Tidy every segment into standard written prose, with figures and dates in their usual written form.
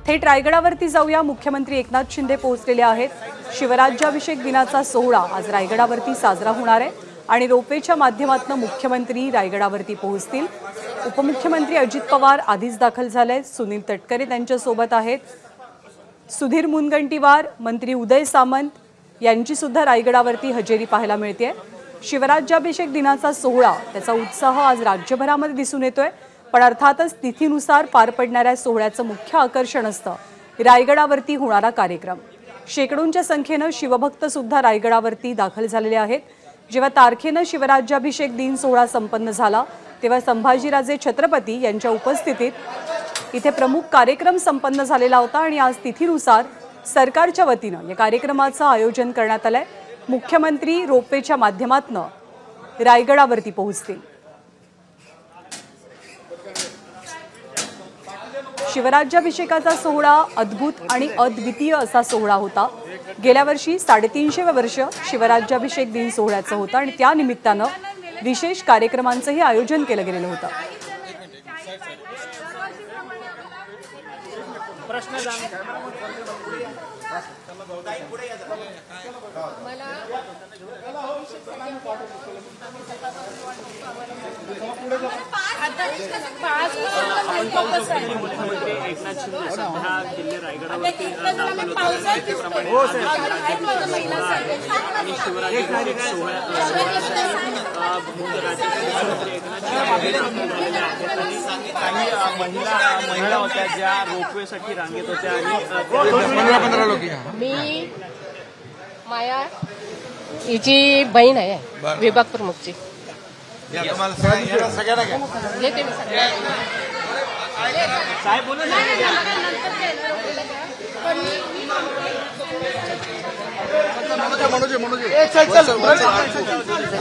थेट रायगडावरती जाऊया। मुख्यमंत्री एकनाथ शिंदे पोहोचलेले आहेत। शिवराज्याभिषेक दिनाचा सोहळा आज रायगडावरती साजरा होणार आहे आणि रोपवेच्या माध्यमातून मुख्यमंत्री रायगडावरती पोहोचतील। उपमुख्यमंत्री अजित पवार आधीच दाखल झाले। सुनील तटकरे त्यांच्या सोबत आहेत। सुधीर मुनगंटीवार, मंत्री उदय सामंत यांची सुद्धा रायगडावरती हजेरी पाहायला मिळते। शिवराज्याभिषेक दिनाचा सोहळा त्याचा उत्साह आज राज्यभरामध्ये दिसून येतोय, पण अर्थातच तिथीनुसार पार पडणाऱ्या सोहळ्याचं मुख्य आकर्षण असतं रायगडावरती होणारा कार्यक्रम। शेकडोंच्या संख्येने शिवभक्त सुद्धा रायगडावरती दाखल झालेले आहेत। जेव्हा तारखेने शिवराज्याभिषेक दिन सोहळा संपन्न झाला तेव्हा संभाजीराजे छत्रपती यांच्या उपस्थितीत इथे प्रमुख कार्यक्रम संपन्न झालेला होता आणि आज तिथीनुसार सरकारच्या वतीने या कार्यक्रमाचं आयोजन करण्यात आलंय। मुख्यमंत्री रोपवेच्या माध्यमातून रायगडावरती पोहोचतील। शिवराज्याभिषेकाचा सोहळा अद्भुत आणि अद्वितीय असा सोहळा होता। गेल्या वर्षी 350 वर्ष शिवराज्याभिषेक दिन सोहळ्याचं होतं आणि त्या निमित्तानं विशेष कार्यक्रमांचंही आयोजन केलं गेलेलं होतं। मुख्यमंत्री एकनाथ शिंदे सध्या जिल्हे रायगडावरती आणि शिवराज्याभिषेक महिला होत्या ज्या रोपवेसाठी रांगेत होत्या आणि मी माया हिची बहीण आहे विभाग प्रमुखची।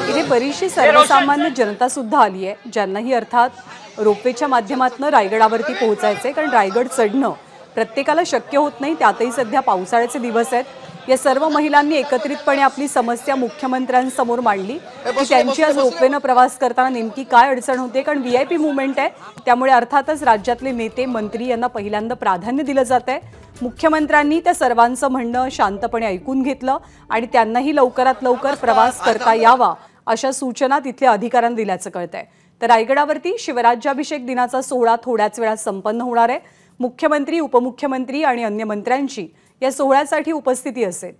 इथे बरीचशी सर्वसामान्य जनता सुद्धा आली आहे, ज्यांनाही अर्थात रोपवेच्या माध्यमातून रायगडावरती पोहोचायचे, कारण रायगड चढणं प्रत्येकाला शक्य होत नाही। त्यातही सध्या पावसाळ्याचे दिवस आहेत। या सर्व महिलांनी एकत्रितपणे आपली समस्या मुख्यमंत्र्यांसमोर मांडली की त्यांची आज रोपवेनं प्रवास करताना नेमकी काय अडचण होते, कारण VIP मूव्हमेंट आहे, त्यामुळे अर्थातच राज्यातले नेते मंत्री यांना पहिल्यांदा प्राधान्य दिलं जात आहे। मुख्यमंत्र्यांनी त्या सर्वांचं म्हणणं शांतपणे ऐकून घेतलं आणि त्यांनाही लवकरात लवकर प्रवास करता यावा अशा सूचना तिथल्या अधिकाऱ्यांना दिल्याचं कळतंय। तर रायगडावरती शिवराज्याभिषेक दिनाचा सोहळा थोड्याच वेळात संपन्न होणार आहे। मुख्यमंत्री, उपमुख्यमंत्री आणि अन्य मंत्र्यांची या सोहळ्यासाठी उपस्थिती असेल।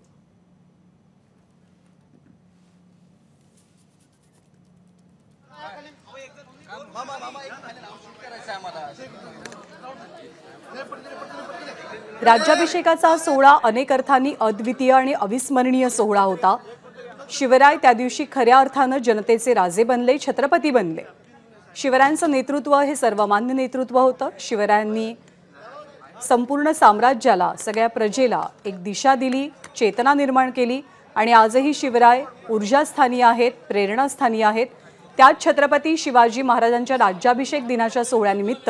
राज्याभिषेकाचा सोहळा अनेक अर्थांनी अद्वितीय आणि अविस्मरणीय सोहळा होता। शिवराय त्या दिवशी खऱ्या अर्थानं जनतेचे राजे बनले, छत्रपती बनले। शिवरायांचं नेतृत्व हे सर्वमान्य नेतृत्व होतं। शिवरायांनी संपूर्ण साम्राज्याला, सगळ्या प्रजेला एक दिशा दिली, चेतना निर्माण केली आणि आजही शिवराय ऊर्जास्थानी आहेत, प्रेरणास्थानी आहेत। त्याच छत्रपती शिवाजी महाराजांच्या राज्याभिषेक दिनाच्या सोहळ्यानिमित्त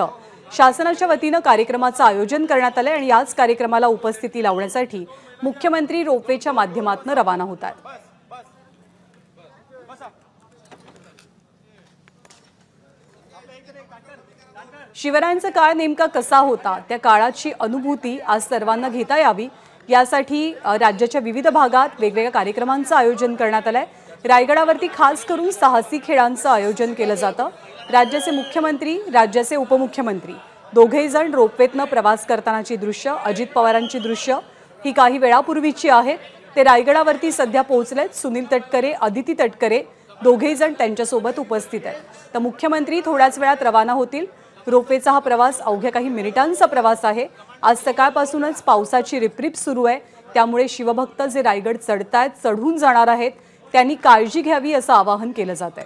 शासनाच्या वतीनं कार्यक्रमाचं आयोजन करण्यात आलंय आणि याच कार्यक्रमाला उपस्थिती लावण्यासाठी मुख्यमंत्री रोपवेच्या माध्यमातून रवाना होतात। शिवरायांचा काळ नेमका कसा होता, त्या काळाची अनुभूती आज सर्वांना घेता यावी यासाठी राज्याच्या विविध भागात वेगवेगळ्या कार्यक्रमांचं आयोजन करण्यात आलंय। रायगडावरती खास करून साहसी खेळांचं आयोजन केलं जातं। राज्याचे मुख्यमंत्री, राज्याचे उपमुख्यमंत्री दोघेही जण रोपवेतनं प्रवास करतानाची दृश्य, अजित पवारांची दृश्य ही काही वेळापूर्वीची आहेत। ते रायगडावरती सध्या पोहोचलेत। सुनील तटकरे, अदिती तटकरे दोघेही जण त्यांच्यासोबत उपस्थित आहेत। तर मुख्यमंत्री थोड्याच वेळात रवाना होतील। रोपवेचा हा प्रवास अवघ्या काही मिनिटांचा प्रवास आहे। आज सकाळपासूनच पावसाची रिपरिप सुरू आहे, त्यामुळे शिवभक्त जे रायगड चढतायत, चढून जाणार आहेत, त्यांनी काळजी घ्यावी असं आवाहन केलं जात आहे।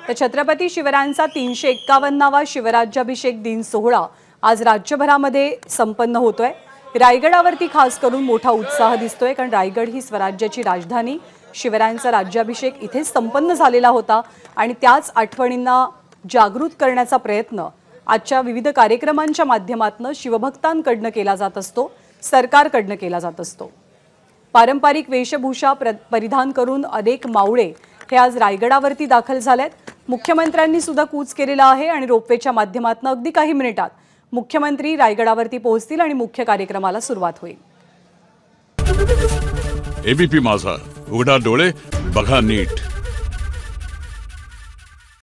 तर छत्रपती शिवरायांचा 351वा शिवराज्याभिषेक दिन सोहळा आज राज्यभरामध्ये संपन्न होतोय। रायगडावरती खास करून मोठा उत्साह दिसतोय, कारण रायगड ही स्वराज्याची राजधानी। शिवरायांचा राज्याभिषेक इथेच संपन्न झालेला होता आणि त्याच आठवणींना जागृत करण्याचा प्रयत्न आजच्या विविध कार्यक्रमांच्या माध्यमातून शिवभक्तांकडून केला जात असतो, सरकारकडून केला जात असतो। पारंपरिक वेशभूषा परिधान करून अनेक मावळे हे आज रायगडावरती दाखल झालेत। मुख्यमंत्र्यांनी सुद्धा कूच केलेला आहे आणि रोपवेच्या माध्यमातून अगदी काही मिनिटात मुख्यमंत्री रायगडावरती पोहोचतील आणि मुख्य कार्यक्रमाला सुरुवात होईल। एबीपी माझा, उघडा डोळे बघा नीट।